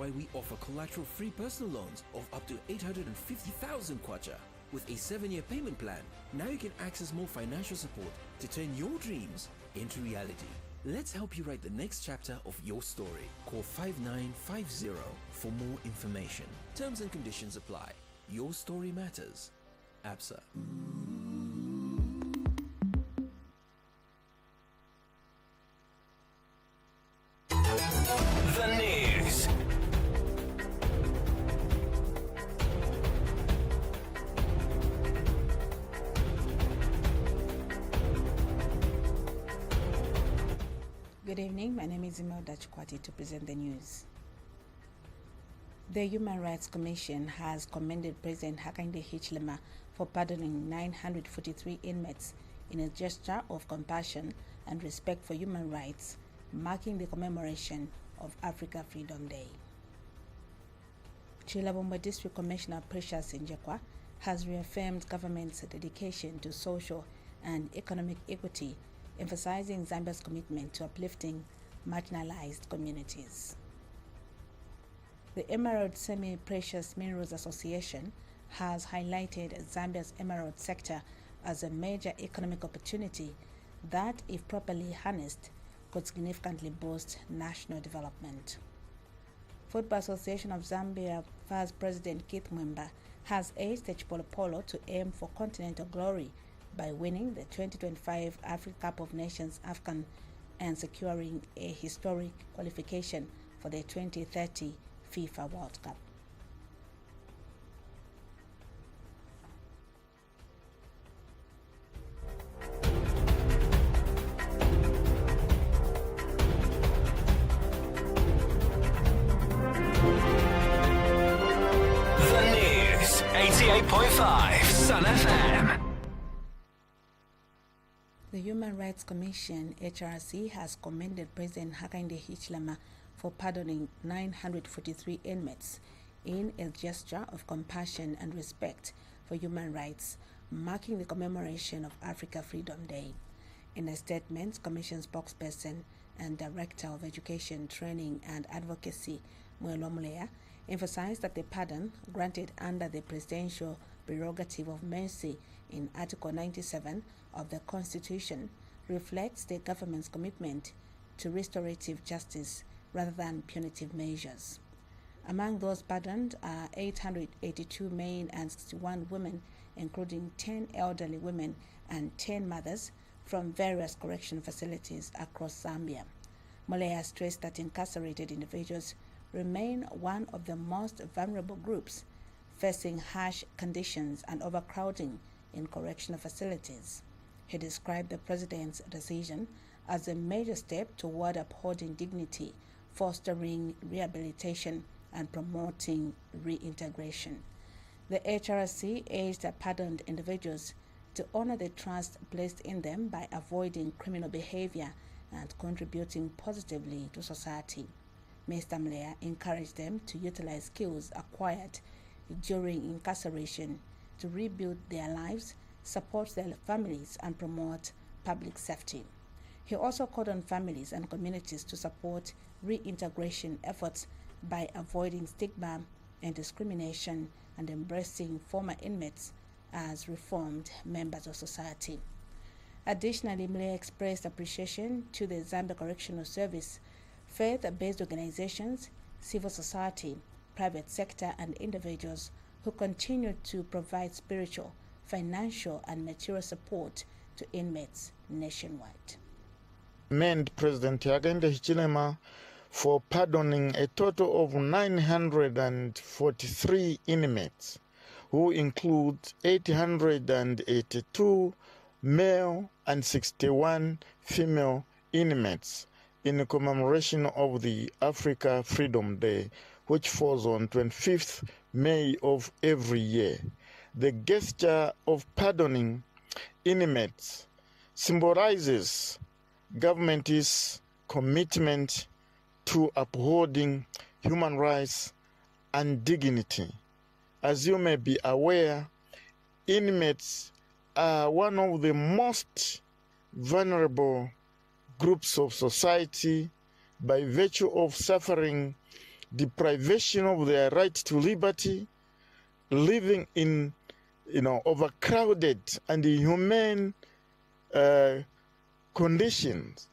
why we offer collateral-free personal loans of up to 850,000 kwacha. With a 7-year payment plan, now you can access more financial support to turn your dreams into reality. Let's help you write the next chapter of your story. Call 5950 for more information. Terms and conditions apply. Your story matters. ABSA. The news. Good evening, my name is Imelda Chukwati to present the news. The Human Rights Commission has commended President Hakainde Hichilema for pardoning 943 inmates in a gesture of compassion and respect for human rights, marking the commemoration of Africa Freedom Day. Chilabomba District Commissioner Precious Njekwa has reaffirmed government's dedication to social and economic equity, emphasizing Zambia's commitment to uplifting marginalized communities. The Emerald Semi-Precious Minerals Association has highlighted Zambia's emerald sector as a major economic opportunity that, if properly harnessed, could significantly boost national development. Football Association of Zambia Vice President Keith Mwemba has urged the Chipolopolo to aim for continental glory by winning the 2025 Africa Cup of Nations AFCON and securing a historic qualification for the 2030 FIFA World Cup. The news. 88.5 Sun FM. The Human Rights Commission, HRC, has commended President Hakainde Hichilema for pardoning 943 inmates in a gesture of compassion and respect for human rights, marking the commemoration of Africa Freedom Day. In a statement, Commission spokesperson and Director of Education, Training and Advocacy, Mwelo Mulea, emphasized that the pardon, granted under the Presidential Prerogative of Mercy in Article 97 of the Constitution, reflects the government's commitment to restorative justice rather than punitive measures. Among those pardoned are 882 men and 61 women, including 10 elderly women and 10 mothers from various correction facilities across Zambia. Molea stressed that incarcerated individuals remain one of the most vulnerable groups, facing harsh conditions and overcrowding in correctional facilities. He described the president's decision as a major step toward upholding dignity, fostering rehabilitation, and promoting reintegration. The HRC urged pardoned individuals to honor the trust placed in them by avoiding criminal behavior and contributing positively to society. Mr. Mlea encouraged them to utilize skills acquired during incarceration to rebuild their lives, support their families, and promote public safety. He also called on families and communities to support reintegration efforts by avoiding stigma and discrimination and embracing former inmates as reformed members of society. Additionally, Mlea expressed appreciation to the Zambia Correctional Service, faith-based organizations, civil society, private sector, and individuals who continue to provide spiritual, financial, and material support to inmates nationwide. Commend President Hakainde Hichilema for pardoning a total of 943 inmates, who include 882 male and 61 female inmates, in commemoration of the Africa Freedom Day, which falls on 25th May of every year. The gesture of pardoning inmates symbolizes government's commitment to upholding human rights and dignity. As you may be aware, inmates are one of the most vulnerable groups of society by virtue of suffering deprivation of their right to liberty, living in, overcrowded and inhumane conditions.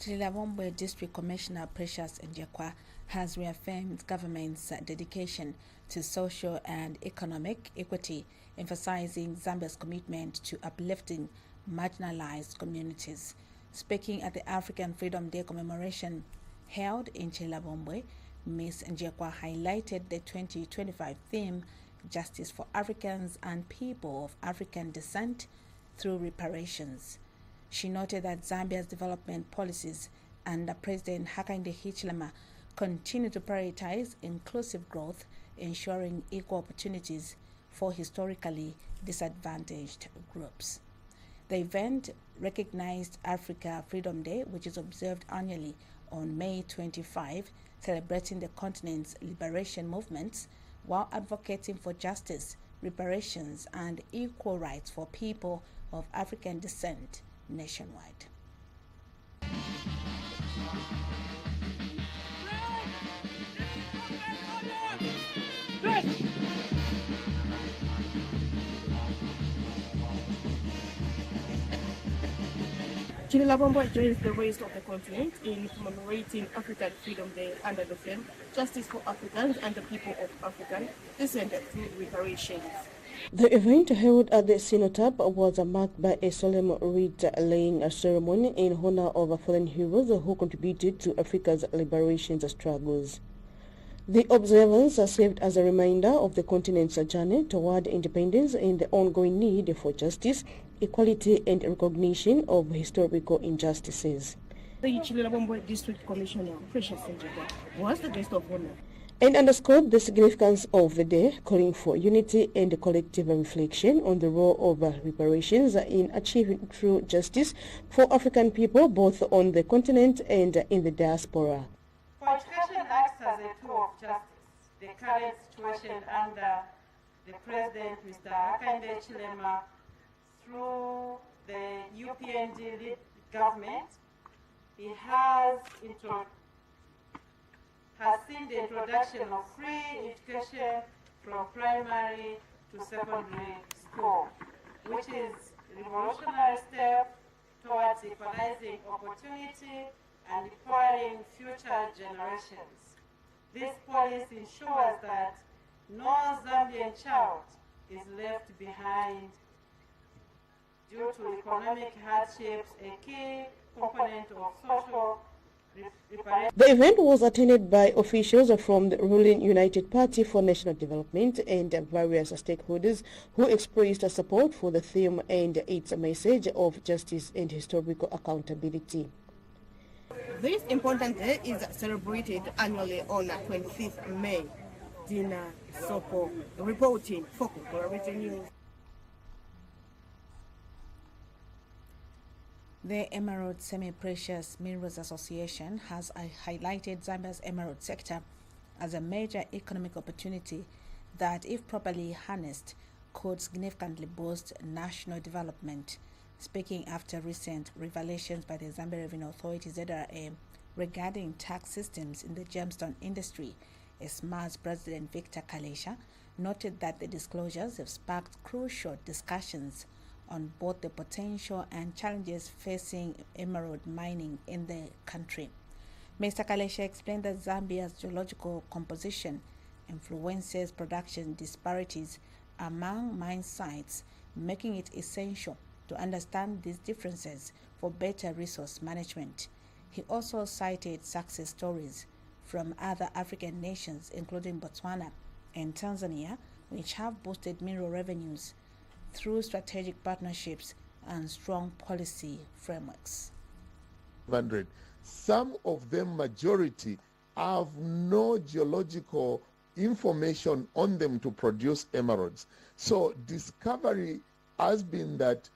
Chilabombe District Commissioner Precious Njekwa has reaffirmed government's dedication to social and economic equity, emphasizing Zambia's commitment to uplifting marginalized communities. Speaking at the African Freedom Day commemoration held in Chilabombe, Ms. Njekwa highlighted the 2025 theme, Justice for Africans and People of African Descent through Reparations. She noted that Zambia's development policies under President Hakainde Hichilema continue to prioritize inclusive growth, ensuring equal opportunities for historically disadvantaged groups. The event recognized Africa Freedom Day, which is observed annually on May 25, celebrating the continent's liberation movements while advocating for justice, reparations, and equal rights for people of African descent nationwide. Chilabombe joins the rest of the continent in commemorating African Freedom Day under the theme Justice for Africans and the People of African Descent through Reparations. The event held at the Cenotaph was marked by a solemn wreath-laying ceremony in honor of fallen heroes who contributed to Africa's liberation struggles. The observance served as a reminder of the continent's journey toward independence and the ongoing need for justice, equality, and recognition of historical injustices. The Chilabombe District Commissioner Precious Njekwa was the guest of honor and underscored the significance of the day, calling for unity and collective reflection on the role of reparations in achieving true justice for African people both on the continent and in the diaspora. Education acts as a tool of justice. The current situation under the President, Mr. Hakainde Hichilema, through the UPND government, he has seen the introduction of free education from primary to secondary school, which is a revolutionary step towards equalizing opportunity and empowering future generations. This policy ensures that no Zambian child is left behind due to economic hardships, a key component of social reparation. The event was attended by officials from the ruling United Party for National Development and various stakeholders who expressed support for the theme and its message of justice and historical accountability. This important day is celebrated annually on 25th May. Dina Soko reporting for Corporate News. The Emerald Semi-Precious Minerals Association has highlighted Zambia's emerald sector as a major economic opportunity that, if properly harnessed, could significantly boost national development. Speaking after recent revelations by the Zambia Revenue Authority ZRA regarding tax systems in the gemstone industry, SMAR's President Victor Kalesha noted that the disclosures have sparked crucial discussions on both the potential and challenges facing emerald mining in the country. Mr. Kalesha explained that Zambia's geological composition influences production disparities among mine sites, making it essential to understand these differences for better resource management. He also cited success stories from other African nations, including Botswana and Tanzania, which have boosted mineral revenues through strategic partnerships and strong policy frameworks. Some of them, majority, have no geological information on them to produce emeralds. So discovery has been that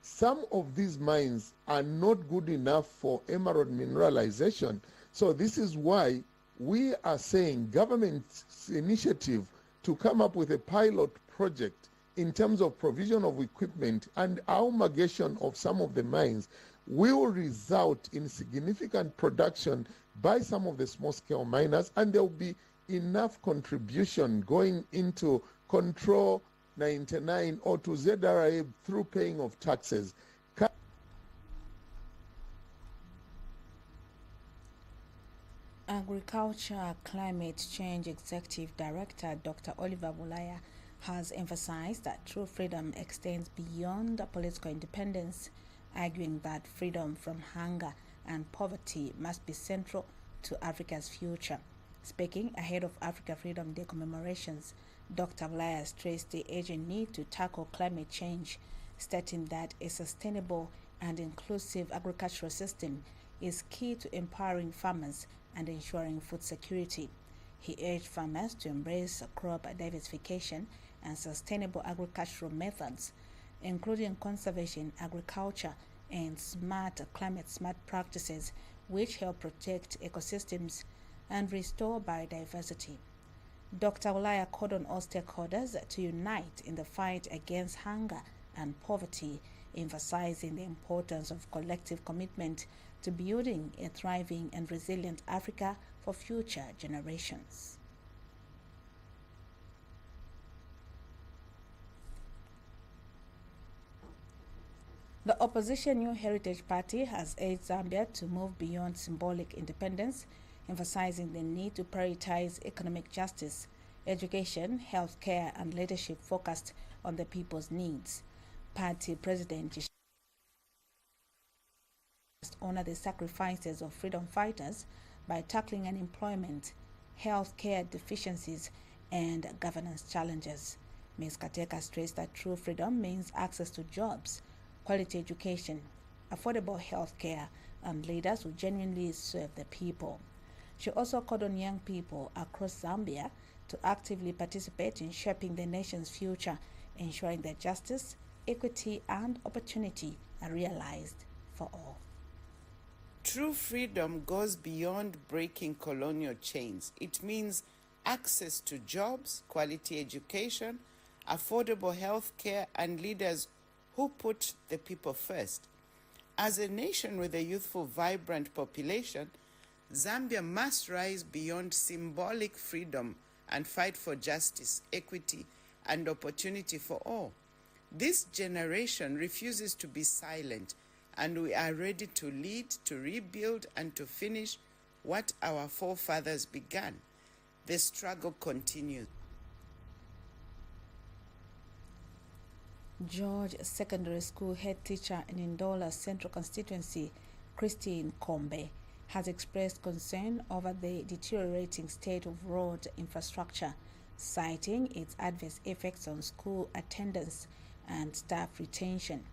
some of these mines are not good enough for emerald mineralization. So this is why we are saying government's initiative to come up with a pilot project in terms of provision of equipment and amalgamation of some of the mines will result in significant production by some of the small-scale miners, and there will be enough contribution going into Control 99 or to ZRA through paying of taxes. Agriculture Climate Change Executive Director Dr. Oliver Bulaya has emphasized that true freedom extends beyond political independence, arguing that freedom from hunger and poverty must be central to Africa's future. Speaking ahead of Africa Freedom Day commemorations, Dr. Bulaya stressed the urgent need to tackle climate change, stating that a sustainable and inclusive agricultural system is key to empowering farmers and ensuring food security. He urged farmers to embrace crop diversification and sustainable agricultural methods, including conservation agriculture and climate-smart practices, which help protect ecosystems and restore biodiversity. Dr. Bulaya called on all stakeholders to unite in the fight against hunger and poverty, emphasizing the importance of collective commitment to building a thriving and resilient Africa for future generations. The opposition New Heritage Party has urged Zambia to move beyond symbolic independence, emphasizing the need to prioritize economic justice, education, healthcare, and leadership focused on the people's needs. Party President honor the sacrifices of freedom fighters by tackling unemployment, healthcare deficiencies, and governance challenges. Ms. Kateka stressed that true freedom means access to jobs, quality education, affordable healthcare, and leaders who genuinely serve the people. She also called on young people across Zambia to actively participate in shaping the nation's future, ensuring that justice, equity, and opportunity are realized for all. True freedom goes beyond breaking colonial chains. It means access to jobs, quality education, affordable health care, and leaders who put the people first. As a nation with a youthful, vibrant population, Zambia must rise beyond symbolic freedom and fight for justice, equity, and opportunity for all. This generation refuses to be silent, and we are ready to lead, to rebuild, and to finish what our forefathers began. The struggle continues. George Secondary School head teacher in Ndola Central Constituency, Christine Kombe, has expressed concern over the deteriorating state of road infrastructure, citing its adverse effects on school attendance and staff retention.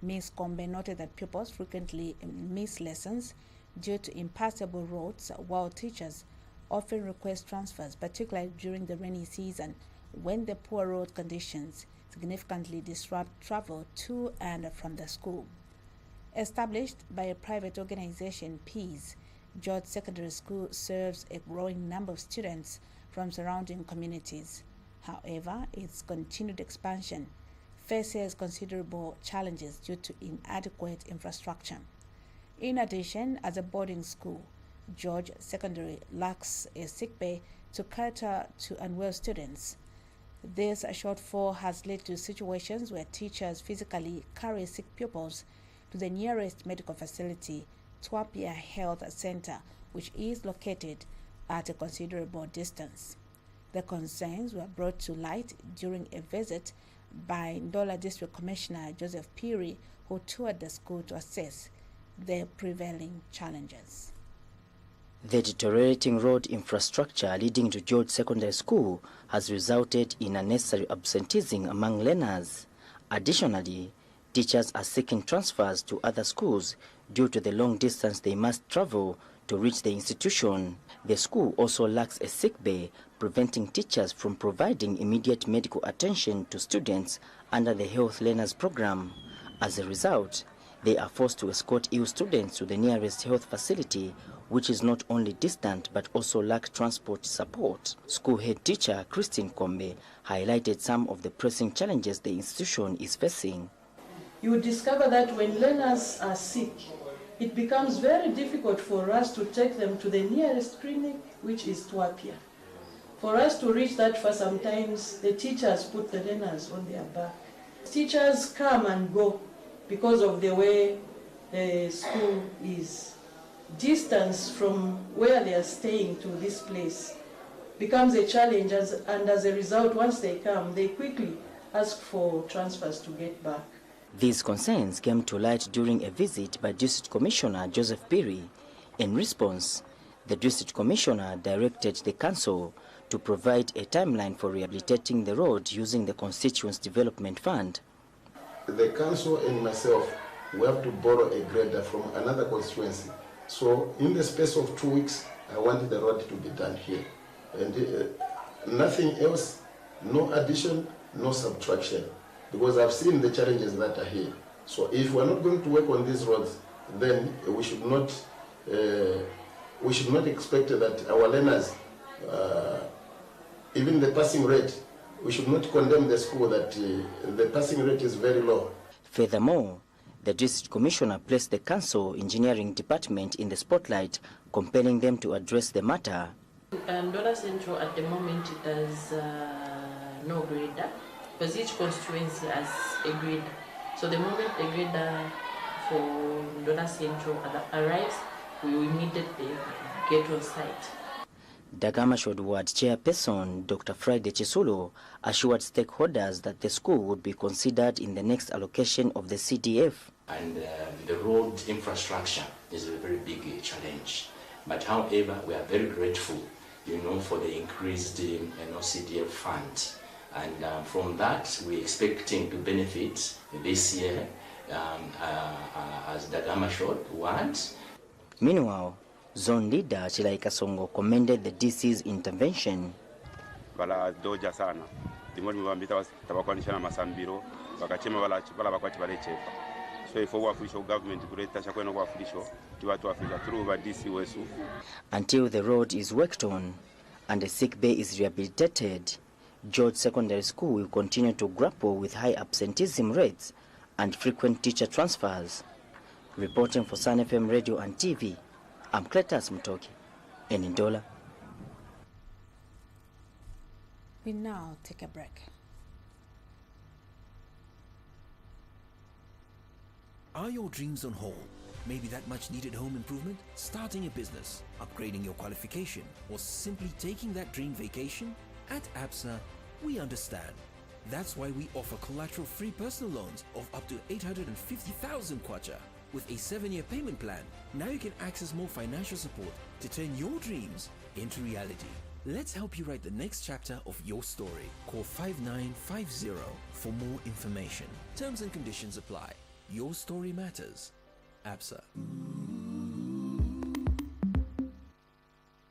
Ms. Kombe noted that pupils frequently miss lessons due to impassable roads, while teachers often request transfers, particularly during the rainy season when the poor road conditions significantly disrupt travel to and from the school. Established by a private organization, PEACE, George Secondary School serves a growing number of students from surrounding communities. However, its continued expansion faces considerable challenges due to inadequate infrastructure. In addition, as a boarding school, George Secondary lacks a sick bay to cater to unwell students. This shortfall has led to situations where teachers physically carry sick pupils to the nearest medical facility, Twapia Health Center, which is located at a considerable distance. The concerns were brought to light during a visit by Ndola District Commissioner Joseph Piri, who toured the school to assess the prevailing challenges. The deteriorating road infrastructure leading to George Secondary School has resulted in unnecessary absenteeism among learners. Additionally, teachers are seeking transfers to other schools due to the long distance they must travel to reach the institution. The school also lacks a sick bay, preventing teachers from providing immediate medical attention to students under the Health Learners Program. As a result, they are forced to escort ill students to the nearest health facility, which is not only distant but also lack transport support. School head teacher Christine Kombe highlighted some of the pressing challenges the institution is facing. you would discover that when learners are sick, it becomes very difficult for us to take them to the nearest clinic, which is Twapia. For us to reach that far, sometimes the teachers put the learners on their back. Teachers come and go because of the way the school is. Distance from where they are staying to this place becomes a challenge, and as a result, once they come, they quickly ask for transfers to get back. These concerns came to light during a visit by District Commissioner Joseph Piri. In response, the District Commissioner directed the Council to provide a timeline for rehabilitating the road using the Constituents Development Fund. The Council and myself, we have to borrow a grader from another constituency. So in the space of 2 weeks, I wanted the road to be done here. And nothing else, no addition, no subtraction, because I've seen the challenges that are here. So if we're not going to work on these roads, then we should not expect that our learners, even the passing rate, we should not condemn the school that the passing rate is very low. Furthermore, the District Commissioner placed the Council Engineering Department in the spotlight, compelling them to address the matter. Ndola Central at the moment it has no grader, because each constituency has a grader. So the moment the grader for Ndola Central arrives, we will immediately get on site. Dagamashod Ward Chairperson Dr. Friday Chisulu assured stakeholders that the school would be considered in the next allocation of the CDF. And the road infrastructure is a very big challenge. But however, we are very grateful, for the increased CDF fund. And from that, we're expecting to benefit this year as Dagamashod Ward. Meanwhile, Zone Leader Chilaika Songo commended the DC's intervention. Bala doja sana. Timoni mwambita tabakwanisha na masambiro bakachema bala bakwati balechepa. So if we official government kuleta chakweno kwa official tiwatu Africa through ba DC wesu. Until the road is worked on and the sick bay is rehabilitated, George Secondary School will continue to grapple with high absenteeism rates and frequent teacher transfers. Reporting for Sun FM Radio and TV, I'm Cletus Mutoki in Ndola. We now take a break. Are your dreams on hold? Maybe that much needed home improvement, starting a business, upgrading your qualification, or simply taking that dream vacation? At ABSA, we understand. That's why we offer collateral-free personal loans of up to 850,000 kwacha. With a 7-year payment plan, now you can access more financial support to turn your dreams into reality. Let's help you write the next chapter of your story. Call 5950 for more information. Terms and conditions apply. Your story matters. ABSA.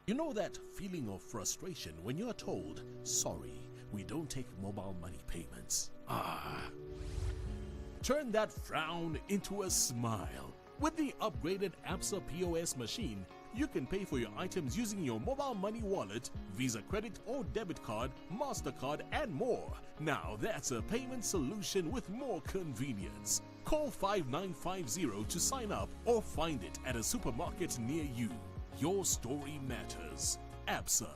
You know that feeling of frustration when you're told, sorry, we don't take mobile money payments. Turn that frown into a smile. With the upgraded ABSA POS machine, you can pay for your items using your mobile money wallet, Visa credit or debit card, MasterCard, and more. Now that's a payment solution with more convenience. Call 5950 to sign up or find it at a supermarket near you. Your story matters. ABSA.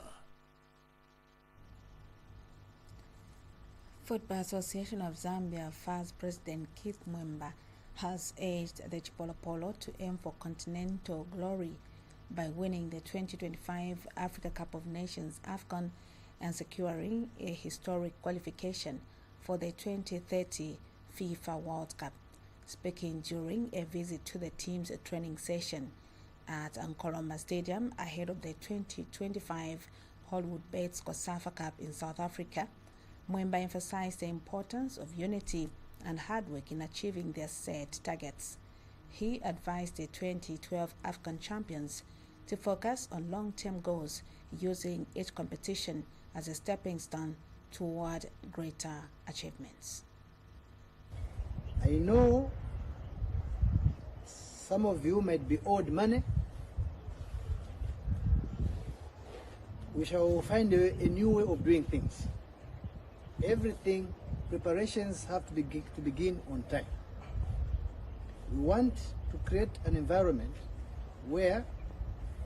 Football Association of Zambia FAS President Keith Mwemba has urged the Chipolopolo to aim for continental glory by winning the 2025 Africa Cup of Nations AFCON and securing a historic qualification for the 2030 FIFA World Cup. Speaking during a visit to the team's training session at Nkoloma Stadium ahead of the 2025 Hollywood Bets COSAFA Cup in South Africa, Mwemba emphasized the importance of unity and hard work in achieving their set targets. He advised the 2012 AFCON champions to focus on long-term goals, using each competition as a stepping stone toward greater achievements. I know some of you might be owed money. We shall find a new way of doing things. Everything, preparations have to begin on time. We want to create an environment where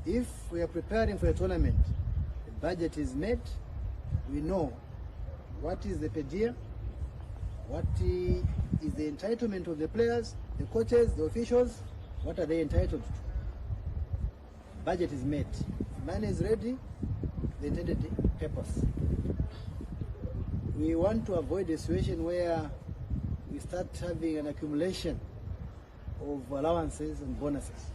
if we are preparing for a tournament, the budget is made, we know what is the per diem, what is the entitlement of the players, the coaches, the officials, what are they entitled to. Budget is made. Money is ready, the intended purpose. We want to avoid a situation where we start having an accumulation of allowances and bonuses.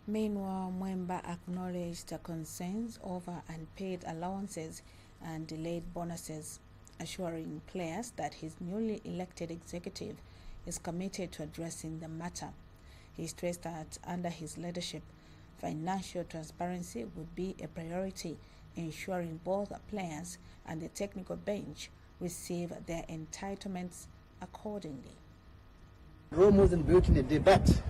Meanwhile, Mwemba acknowledged the concerns over unpaid allowances and delayed bonuses, assuring players that his newly elected executive is committed to addressing the matter. He stressed that under his leadership, financial transparency would be a priority, ensuring both the players and the technical bench receive their entitlements accordingly. Rome wasn't built in a day, but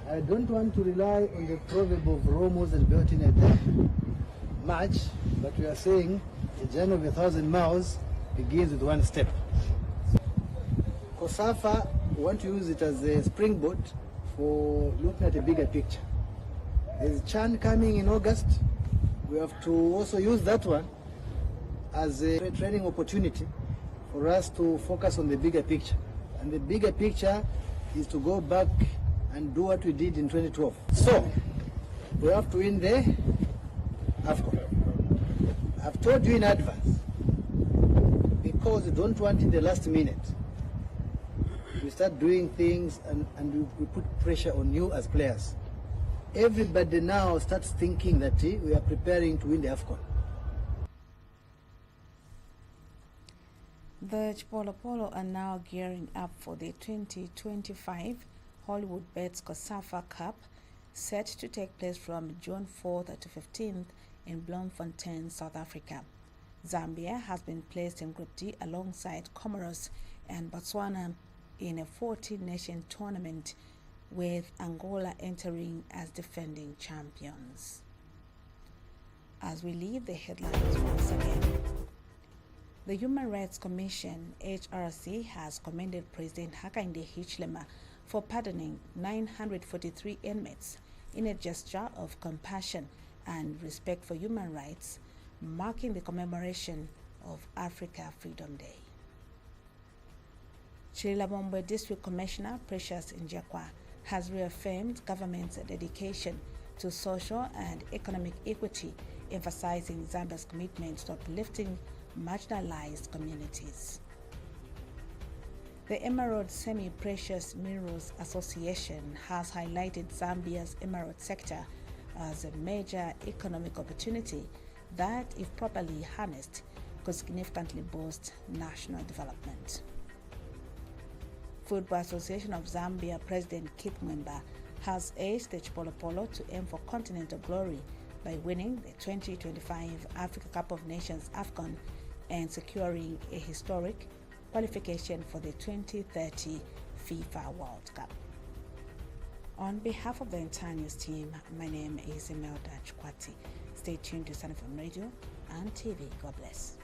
I don't want to rely on the proverb of Rome wasn't built in a day much, but we are saying a journey of 1,000 miles begins with one step. COSAFA, we want to use it as a springboard for looking at a bigger picture. There's Chan coming in August. We have to also use that one as a training opportunity for us to focus on the bigger picture. And the bigger picture is to go back and do what we did in 2012. So, we have to win the AFCON. I've told you in advance, because we don't want in the last minute, we start doing things and we put pressure on you as players. Everybody now starts thinking that we are preparing to win the AFCON. The Chipolopolo are now gearing up for the 2025 Hollywood Bets COSAFA Cup, set to take place from June 4th to 15th in Bloemfontein, South Africa. Zambia has been placed in Group D alongside Comoros and Botswana in a 14-nation tournament, with Angola entering as defending champions. As we leave the headlines once again, the Human Rights Commission, HRC, has commended President Hakainde Hichilema for pardoning 943 inmates in a gesture of compassion and respect for human rights, marking the commemoration of Africa Freedom Day. Chirilabombwe District Commissioner Precious Njekwa has reaffirmed government's dedication to social and economic equity, emphasizing Zambia's commitment to uplifting marginalized communities. The Emerald Semi-Precious Minerals Association has highlighted Zambia's emerald sector as a major economic opportunity that, if properly harnessed, could significantly boost national development. Football Association of Zambia President Keith Mwemba has urged the Chipolopolo to aim for continental glory by winning the 2025 Africa Cup of Nations AFCON and securing a historic qualification for the 2030 FIFA World Cup. On behalf of the entire news team, my name is Imelda Chukwati. Stay tuned to Sun FM Radio and TV. God bless.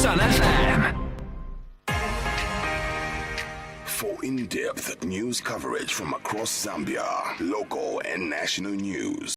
Sun FM. For in-depth news coverage from across Zambia, local and national news.